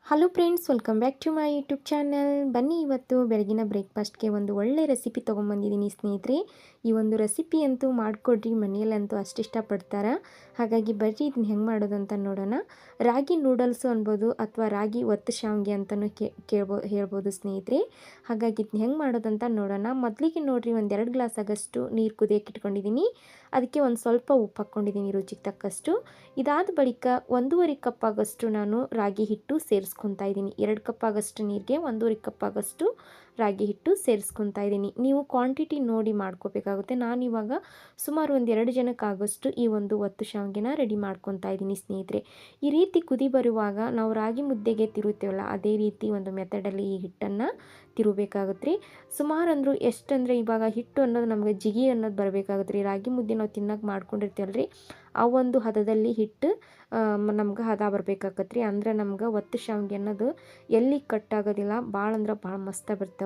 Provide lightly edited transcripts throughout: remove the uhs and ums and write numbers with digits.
Hello friends, welcome back to my YouTube channel. ಬನ್ನಿ, ಇವತ್ತು ಬೆಳಗಿನ ಬ್ರೇಕ್ಫಾಸ್ಟ್ಗೆ ಒಂದು ಒಳ್ಳೆ ರೆಸಿಪಿ ತೊಗೊಂಬಂದಿದ್ದೀನಿ ಸ್ನೇಹಿತರೆ. ಈ ಒಂದು ರೆಸಿಪಿ ಅಂತೂ ಮಾಡಿಕೊಡ್ರಿ, ಮನೆಯಲ್ಲಂತೂ ಅಷ್ಟು ಇಷ್ಟಪಡ್ತಾರೆ. ಹಾಗಾಗಿ ಬರ್ರಿ ಇದನ್ನ ಹೆಂಗೆ ಮಾಡೋದು ಅಂತ ನೋಡೋಣ. ರಾಗಿ ನೂಡಲ್ಸು ಅನ್ಬೋದು ಅಥವಾ ರಾಗಿ ಒತ್ತು ಶಾವಿಗೆ ಅಂತಲೂ ಹೇಳ್ಬೋದು ಸ್ನೇಹಿತರೆ. ಹಾಗಾಗಿ ಇದನ್ನ ಹೆಂಗೆ ಮಾಡೋದಂತ ನೋಡೋಣ. ಮೊದಲಿಗೆ ನೋಡಿರಿ, ಒಂದು 2 ಗ್ಲಾಸ್ ಆಗಷ್ಟು ನೀರು ಕುದಿಯೋಕೆ ಇಟ್ಕೊಂಡಿದ್ದೀನಿ. ಅದಕ್ಕೆ ಒಂದು ಸ್ವಲ್ಪ ಉಪ್ಪು ಹಾಕ್ಕೊಂಡಿದ್ದೀನಿ ರುಚಿಗೆ ತಕ್ಕಷ್ಟು. ಇದಾದ ಬಳಿಕ 1.5 ಕಪ್ ಆಗಷ್ಟು ನಾನು ರಾಗಿ ಹಿಟ್ಟು ಸೇರಿಸ್ಕೊತಾ ಇದ್ದೀನಿ. 2 ಕಪ್ ಆಗಷ್ಟು ನೀರಿಗೆ 1.5 ಕಪ್ ಆಗಷ್ಟು ರಾಗಿ ಹಿಟ್ಟು ಸೇರಿಸ್ಕೊತಾ ಇದ್ದೀನಿ. ನೀವು ಕ್ವಾಂಟಿಟಿ ನೋಡಿ ಮಾಡ್ಕೋಬೇಕಾಗುತ್ತೆ. ನಾನಿವಾಗ ಸುಮಾರು ಒಂದು 2 ಜನಕ್ಕಾಗಷ್ಟು ಈ ಒಂದು ಒತ್ತು ಶಾವಿಗೆನ ರೆಡಿ ಮಾಡ್ಕೊತಾ ಇದ್ದೀನಿ ಸ್ನೇಹಿತರೆ. ಈ ರೀತಿ ಕುದಿ ಬರುವಾಗ ನಾವು ರಾಗಿ ಮುದ್ದೆಗೆ ತಿರುತ್ತೇವಲ್ಲ, ಅದೇ ರೀತಿ ಒಂದು ಮೆಥಡಲ್ಲಿ ಈ ಹಿಟ್ಟನ್ನು ತಿರುಬೇಕಾಗುತ್ತೆ ರೀ. ಸುಮಾರು ಅಂದರೂ ಎಷ್ಟಂದರೆ ಇವಾಗ ಹಿಟ್ಟು ಅನ್ನೋದು ನಮಗೆ ಜಿಗಿ ಅನ್ನೋದು ಬರಬೇಕಾಗುತ್ತೆ ರೀ. ರಾಗಿ ಮುದ್ದೆ ನಾವು ತಿನ್ನೋಕೆ ಮಾಡ್ಕೊಂಡಿರ್ತೀವಲ್ಲ ರೀ, ಆ ಒಂದು ಹದದಲ್ಲಿ ಹಿಟ್ಟು ನಮ್ಗೆ ಹದ ಬರಬೇಕಾಗತ್ತೆ ರೀ. ಅಂದ್ರೆ ನಮ್ಗೆ ಒತ್ತು ಶಾವಿಗೆ ಅನ್ನೋದು ಎಲ್ಲಿ ಕಟ್ಟಾಗೋದಿಲ್ಲ, ಭಾಳ ಅಂದ್ರೆ ಭಾಳ ಮಸ್ತ ಬರ್ತಾವೆ.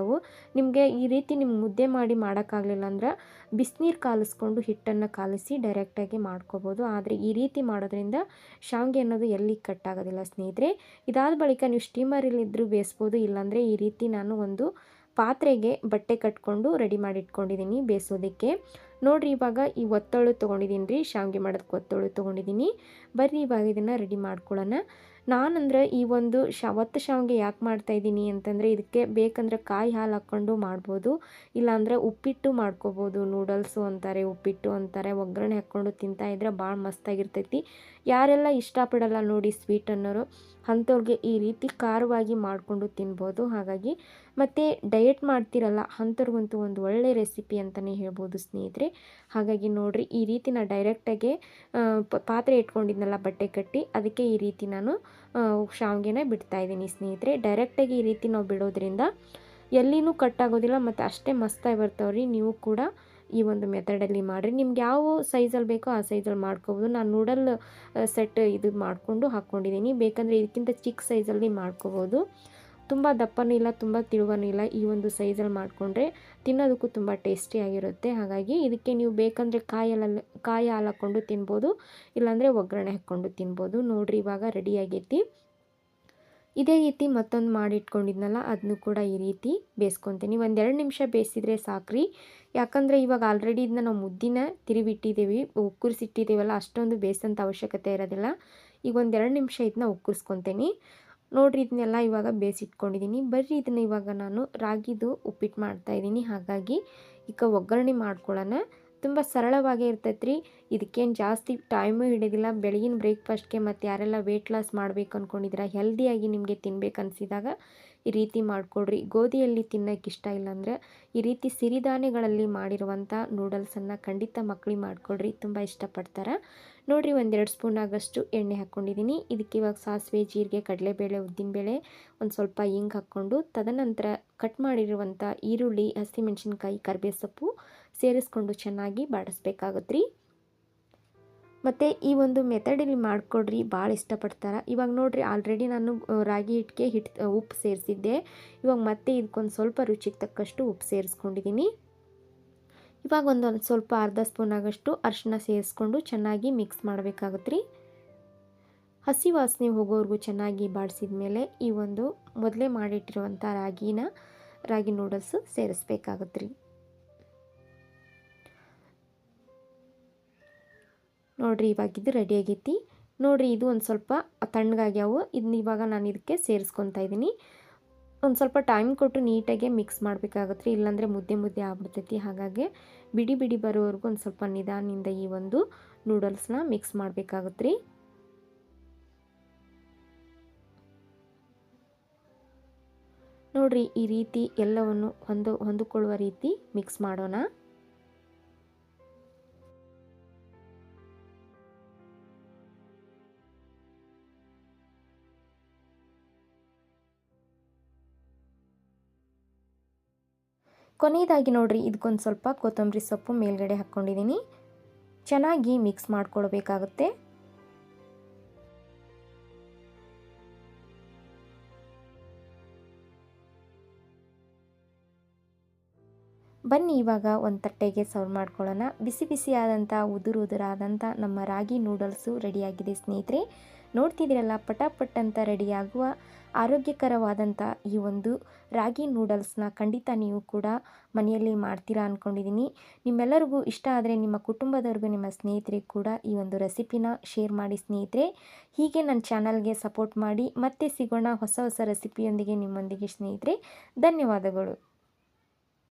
ನಿಮಗೆ ಈ ರೀತಿ ನಿಮ್ಗೆ ಮುದ್ದೆ ಮಾಡಿ ಮಾಡೋಕ್ಕಾಗಲಿಲ್ಲ ಅಂದ್ರೆ ಬಿಸಿನೀರು ಕಾಲಿಸ್ಕೊಂಡು ಹಿಟ್ಟನ್ನು ಕಾಲಿಸಿ ಡೈರೆಕ್ಟಾಗಿ ಮಾಡ್ಕೋಬೋದು. ಆದರೆ ಈ ರೀತಿ ಮಾಡೋದ್ರಿಂದ ಶಾವಿಗೆ ಅನ್ನೋದು ಎಲ್ಲಿ ಕಟ್ಟಾಗೋದಿಲ್ಲ ಸ್ನೇಹಿತರೆ. ಇದಾದ ಬಳಿಕ ನೀವು ಸ್ಟೀಮರಲ್ಲಿದ್ದರೂ ಬೇಯಿಸ್ಬೋದು, ಇಲ್ಲಾಂದರೆ ಈ ರೀತಿ ನಾನು ಒಂದು ಪಾತ್ರೆಗೆ ಬಟ್ಟೆ ಕಟ್ಕೊಂಡು ರೆಡಿ ಮಾಡಿ ಇಟ್ಕೊಂಡಿದ್ದೀನಿ ಬೇಯಿಸೋದಕ್ಕೆ. ನೋಡಿರಿ, ಇವಾಗ ಈ ಒತ್ತಳು ತೊಗೊಂಡಿದ್ದೀನಿ ರೀ, ಶಾವಿಗೆ ಮಾಡೋದಕ್ಕೆ ಒತ್ತಳು ತೊಗೊಂಡಿದ್ದೀನಿ. ಬರ್ರಿ ಇವಾಗ ಇದನ್ನು ರೆಡಿ ಮಾಡ್ಕೊಳ್ಳೋಣ. ನಾನಂದ್ರೆ ಈ ಒಂದು ಒತ್ತು ಶಾವಿಗೆ ಯಾಕೆ ಮಾಡ್ತಾಯಿದ್ದೀನಿ ಅಂತಂದರೆ, ಇದಕ್ಕೆ ಬೇಕಂದ್ರೆ ಕಾಯಿ ಹಾಲು ಹಾಕ್ಕೊಂಡು ಮಾಡ್ಬೋದು, ಇಲ್ಲಾಂದರೆ ಉಪ್ಪಿಟ್ಟು ಮಾಡ್ಕೋಬೋದು. ನೂಡಲ್ಸು ಅಂತಾರೆ, ಉಪ್ಪಿಟ್ಟು ಅಂತಾರೆ. ಒಗ್ಗರಣೆ ಹಾಕ್ಕೊಂಡು ತಿಂತಾಯಿದ್ರೆ ಭಾಳ ಮಸ್ತಾಗಿರ್ತೈತಿ. ಯಾರೆಲ್ಲ ಇಷ್ಟಪಡಲ್ಲ ನೋಡಿ ಸ್ವೀಟ್ ಅನ್ನೋರು, ಅಂಥವ್ರಿಗೆ ಈ ರೀತಿ ಖಾರವಾಗಿ ಮಾಡಿಕೊಂಡು ತಿನ್ಬೋದು. ಹಾಗಾಗಿ ಮತ್ತು ಡಯಟ್ ಮಾಡ್ತಿರಲ್ಲ ಅಂಥವ್ರಿಗಂತೂ ಒಂದು ಒಳ್ಳೆ ರೆಸಿಪಿ ಅಂತಲೇ ಹೇಳ್ಬೋದು ಸ್ನೇಹಿತರೆ. ಹಾಗಾಗಿ ನೋಡಿರಿ, ಈ ರೀತಿ ನಾನು ಡೈರೆಕ್ಟಾಗೆ ಪಾತ್ರೆ ಇಟ್ಕೊಂಡಿದ್ನಲ್ಲ ಬಟ್ಟೆ ಕಟ್ಟಿ, ಅದಕ್ಕೆ ಈ ರೀತಿ ನಾನು ಶಾವಿಗೆನ ಬಿಡ್ತಾಯಿದ್ದೀನಿ ಸ್ನೇಹಿತರೆ. ಡೈರೆಕ್ಟಾಗಿ ಈ ರೀತಿ ನಾವು ಬಿಡೋದ್ರಿಂದ ಎಲ್ಲಿನೂ ಕಟ್ಟಾಗೋದಿಲ್ಲ ಮತ್ತು ಅಷ್ಟೇ ಮಸ್ತಾಗಿ ಬರ್ತಾವ್ರಿ. ನೀವು ಕೂಡ ಈ ಒಂದು ಮೆಥಡಲ್ಲಿ ಮಾಡಿರಿ. ನಿಮ್ಗೆ ಯಾವ ಸೈಜಲ್ಲಿ ಬೇಕೋ ಆ ಸೈಜಲ್ಲಿ ಮಾಡ್ಕೋಬೋದು. ನಾನು ನೂಡಲ್ ಸೆಟ್ ಇದು ಮಾಡಿಕೊಂಡು ಹಾಕ್ಕೊಂಡಿದ್ದೀನಿ. ಬೇಕಂದರೆ ಇದಕ್ಕಿಂತ ಚಿಕ್ಕ ಸೈಜಲ್ಲಿ ಮಾಡ್ಕೋಬೋದು. ತುಂಬ ದಪ್ಪನೂ ಇಲ್ಲ, ತುಂಬ ತಿಳುವನೂ ಇಲ್ಲ. ಈ ಒಂದು ಸೈಜಲ್ಲಿ ಮಾಡಿಕೊಂಡ್ರೆ ತಿನ್ನೋದಕ್ಕೂ ತುಂಬ ಟೇಸ್ಟಿಯಾಗಿರುತ್ತೆ. ಹಾಗಾಗಿ ಇದಕ್ಕೆ ನೀವು ಬೇಕಂದರೆ ಕಾಯಿ ಹಾಲು ಹಾಕ್ಕೊಂಡು ತಿನ್ಬೋದು, ಇಲ್ಲಾಂದರೆ ಒಗ್ಗರಣೆ ಹಾಕ್ಕೊಂಡು ತಿನ್ಬೋದು. ನೋಡಿರಿ, ಇವಾಗ ರೆಡಿ ಆಗೈತಿ. ಇದೇ ರೀತಿ ಮತ್ತೊಂದು ಮಾಡಿಟ್ಕೊಂಡಿದ್ನಲ್ಲ, ಅದನ್ನು ಕೂಡ ಈ ರೀತಿ ಬೇಯಿಸ್ಕೊತೀನಿ. ಒಂದು 2 ನಿಮಿಷ ಬೇಯಿಸಿದ್ರೆ ಸಾಕ್ರಿ. ಯಾಕಂದರೆ ಇವಾಗ ಆಲ್ರೆಡಿ ಇದನ್ನ ನಾವು ಮುದ್ದಿನ ತಿರುವಿಟ್ಟಿದ್ದೀವಿ, ಉಕ್ಕುರಿಸಿಟ್ಟಿದ್ದೀವಲ್ಲ, ಅಷ್ಟೊಂದು ಬೇಯಿಸೋಂಥ ಅವಶ್ಯಕತೆ ಇರೋದಿಲ್ಲ. ಈಗ ಒಂದು 2 ನಿಮಿಷ ಇದನ್ನ ಉಕ್ಕುರಿಸ್ಕೊತೀನಿ. ನೋಡಿರಿ, ಇದನ್ನೆಲ್ಲ ಇವಾಗ ಬೇಯಿಸಿಟ್ಕೊಂಡಿದ್ದೀನಿ. ಬರ್ರಿ ಇದನ್ನು ಇವಾಗ ನಾನು ರಾಗಿದು ಉಪ್ಪಿಟ್ಟು ಮಾಡ್ತಾಯಿದ್ದೀನಿ. ಹಾಗಾಗಿ ಈಗ ಒಗ್ಗರಣೆ ಮಾಡ್ಕೊಳ್ಳೋಣ. ತುಂಬ ಸರಳವಾಗೇ ಇರ್ತೈತೆ ರೀ. ಇದಕ್ಕೇನು ಜಾಸ್ತಿ ಟೈಮು ಹಿಡಿಯೋದಿಲ್ಲ. ಬೆಳಗಿನ ಬ್ರೇಕ್ಫಾಸ್ಟ್ಗೆ ಮತ್ತು ಯಾರೆಲ್ಲ ವೆಯ್ಟ್ ಲಾಸ್ ಮಾಡಬೇಕು ಅಂದ್ಕೊಂಡಿದ್ದೀರಾ, ಹೆಲ್ದಿಯಾಗಿ ನಿಮಗೆ ತಿನ್ಬೇಕು ಅನಿಸಿದಾಗ ಈ ರೀತಿ ಮಾಡಿಕೊಡ್ರಿ. ಗೋಧಿಯಲ್ಲಿ ತಿನ್ನೋಕ್ಕೆ ಇಷ್ಟ ಇಲ್ಲಾಂದರೆ ಈ ರೀತಿ ಸಿರಿಧಾನ್ಯಗಳಲ್ಲಿ ಮಾಡಿರುವಂಥ ನೂಡಲ್ಸನ್ನು ಖಂಡಿತ ಮಕ್ಕಳಿಗೆ ಮಾಡಿಕೊಡ್ರಿ, ತುಂಬ ಇಷ್ಟಪಡ್ತಾರೆ. ನೋಡಿರಿ, 1-2 ಸ್ಪೂನ್ ಆಗಷ್ಟು ಎಣ್ಣೆ ಹಾಕ್ಕೊಂಡಿದ್ದೀನಿ. ಇದಕ್ಕೆ ಇವಾಗ ಸಾಸಿವೆ, ಜೀರಿಗೆ, ಕಡಲೆಬೇಳೆ, ಉದ್ದಿನಬೇಳೆ, ಒಂದು ಸ್ವಲ್ಪ ಹಿಂಗೆ ಹಾಕ್ಕೊಂಡು, ತದನಂತರ ಕಟ್ ಮಾಡಿರುವಂಥ ಈರುಳ್ಳಿ, ಹಸಿಮೆಣಸಿನ್ಕಾಯಿ, ಕರಿಬೇವು ಸೊಪ್ಪು ಸೇರಿಸ್ಕೊಂಡು ಚೆನ್ನಾಗಿ ಬಾಡಿಸ್ಬೇಕಾಗತ್ತೆ ರೀ. ಮತ್ತು ಈ ಒಂದು ಮೆಥಡಲ್ಲಿ ಮಾಡಿಕೊಡ್ರಿ, ಭಾಳ ಇಷ್ಟಪಡ್ತಾರೆ. ಇವಾಗ ನೋಡಿರಿ, ಆಲ್ರೆಡಿ ನಾನು ರಾಗಿ ಹಿಟ್ಟಿಗೆ ಉಪ್ಪು ಸೇರಿಸಿದ್ದೆ. ಇವಾಗ ಮತ್ತೆ ಇದಕ್ಕೊಂದು ಸ್ವಲ್ಪ ರುಚಿಗೆ ತಕ್ಕಷ್ಟು ಉಪ್ಪು ಸೇರಿಸ್ಕೊಂಡಿದ್ದೀನಿ. ಇವಾಗ ಒಂದು ಸ್ವಲ್ಪ ಅರ್ಧ ಸ್ಪೂನ್ ಆಗಷ್ಟು ಅರಿಶಿನ ಸೇರಿಸ್ಕೊಂಡು ಚೆನ್ನಾಗಿ ಮಿಕ್ಸ್ ಮಾಡಬೇಕಾಗುತ್ತೆ ರೀ. ಹಸಿ ವಾಸನೆ ಹೋಗೋವರೆಗೂ ಚೆನ್ನಾಗಿ ಬಾಡಿಸಿದ ಮೇಲೆ ಈ ಒಂದು ಮೊದಲೇ ಮಾಡಿಟ್ಟಿರುವಂಥ ರಾಗಿ ನೂಡಲ್ಸು ಸೇರಿಸ್ಬೇಕಾಗತ್ತೆ ರೀ. ನೋಡಿರಿ, ಇವಾಗಿದ್ದು ರೆಡಿ ಆಗೈತಿ. ನೋಡಿರಿ, ಇದು ಒಂದು ಸ್ವಲ್ಪ ತಣ್ಣಗಾಗ್ಯಾವು. ಇದನ್ನ ಇವಾಗ ನಾನು ಇದಕ್ಕೆ ಸೇರಿಸ್ಕೊತಾ ಇದ್ದೀನಿ. ಒಂದು ಸ್ವಲ್ಪ ಟೈಮ್ ಕೊಟ್ಟು ನೀಟಾಗಿ ಮಿಕ್ಸ್ ಮಾಡಬೇಕಾಗತ್ತೆ ರೀ, ಇಲ್ಲಾಂದರೆ ಮುದ್ದೆ ಆಗ್ಬಿಡ್ತೈತಿ. ಹಾಗಾಗಿ ಬಿಡಿ ಬಿಡಿ ಬರೋವರೆಗೂ ಒಂದು ಸ್ವಲ್ಪ ನಿಧಾನದಿಂದ ಈ ಒಂದು ನೂಡಲ್ಸ್ನ ಮಿಕ್ಸ್ ಮಾಡಬೇಕಾಗತ್ತೆ ರೀ. ನೋಡಿರಿ, ಈ ರೀತಿ ಎಲ್ಲವನ್ನು ಹೊಂದಿಕೊಳ್ಳುವ ರೀತಿ ಮಿಕ್ಸ್ ಮಾಡೋಣ. ಕೊನೆಯದಾಗಿ ನೋಡಿರಿ, ಇದಕ್ಕೊಂದು ಸ್ವಲ್ಪ ಕೊತ್ತಂಬರಿ ಸೊಪ್ಪು ಮೇಲ್ಗಡೆ ಹಾಕ್ಕೊಂಡಿದ್ದೀನಿ. ಚೆನ್ನಾಗಿ ಮಿಕ್ಸ್ ಮಾಡ್ಕೊಳ್ಬೇಕಾಗುತ್ತೆ. ಬನ್ನಿ ಇವಾಗ ಒಂದು ತಟ್ಟೆಗೆ ಸರ್ವ್ ಮಾಡ್ಕೊಳ್ಳೋಣ. ಬಿಸಿ ಬಿಸಿಯಾದಂಥ ಉದುರಾದಂಥ ನಮ್ಮ ರಾಗಿ ನೂಡಲ್ಸು ರೆಡಿಯಾಗಿದೆ ಸ್ನೇಹಿತರೆ. ನೋಡ್ತಿದ್ದೀರಲ್ಲ ಪಟಾಪಟ್ ಅಂತ ರೆಡಿಯಾಗುವ ಆರೋಗ್ಯಕರವಾದಂಥ ಈ ಒಂದು ರಾಗಿ ನೂಡಲ್ಸ್ನ ಖಂಡಿತ ನೀವು ಕೂಡ ಮನೆಯಲ್ಲಿ ಮಾಡ್ತೀರಾ ಅಂದ್ಕೊಂಡಿದ್ದೀನಿ. ನಿಮ್ಮೆಲ್ಲರಿಗೂ ಇಷ್ಟ ಆದರೆ ನಿಮ್ಮ ಕುಟುಂಬದವ್ರಿಗೂ ನಿಮ್ಮ ಸ್ನೇಹಿತರಿಗೂ ಕೂಡ ಈ ಒಂದು ರೆಸಿಪಿನ ಶೇರ್ ಮಾಡಿ ಸ್ನೇಹಿತರೆ. ಹೀಗೆ ನನ್ನ ಚಾನಲ್ಗೆ ಸಪೋರ್ಟ್ ಮಾಡಿ. ಮತ್ತೆ ಸಿಗೋಣ ಹೊಸ ಹೊಸ ರೆಸಿಪಿಯೊಂದಿಗೆ ನಿಮ್ಮೊಂದಿಗೆ ಸ್ನೇಹಿತರೆ. ಧನ್ಯವಾದಗಳು.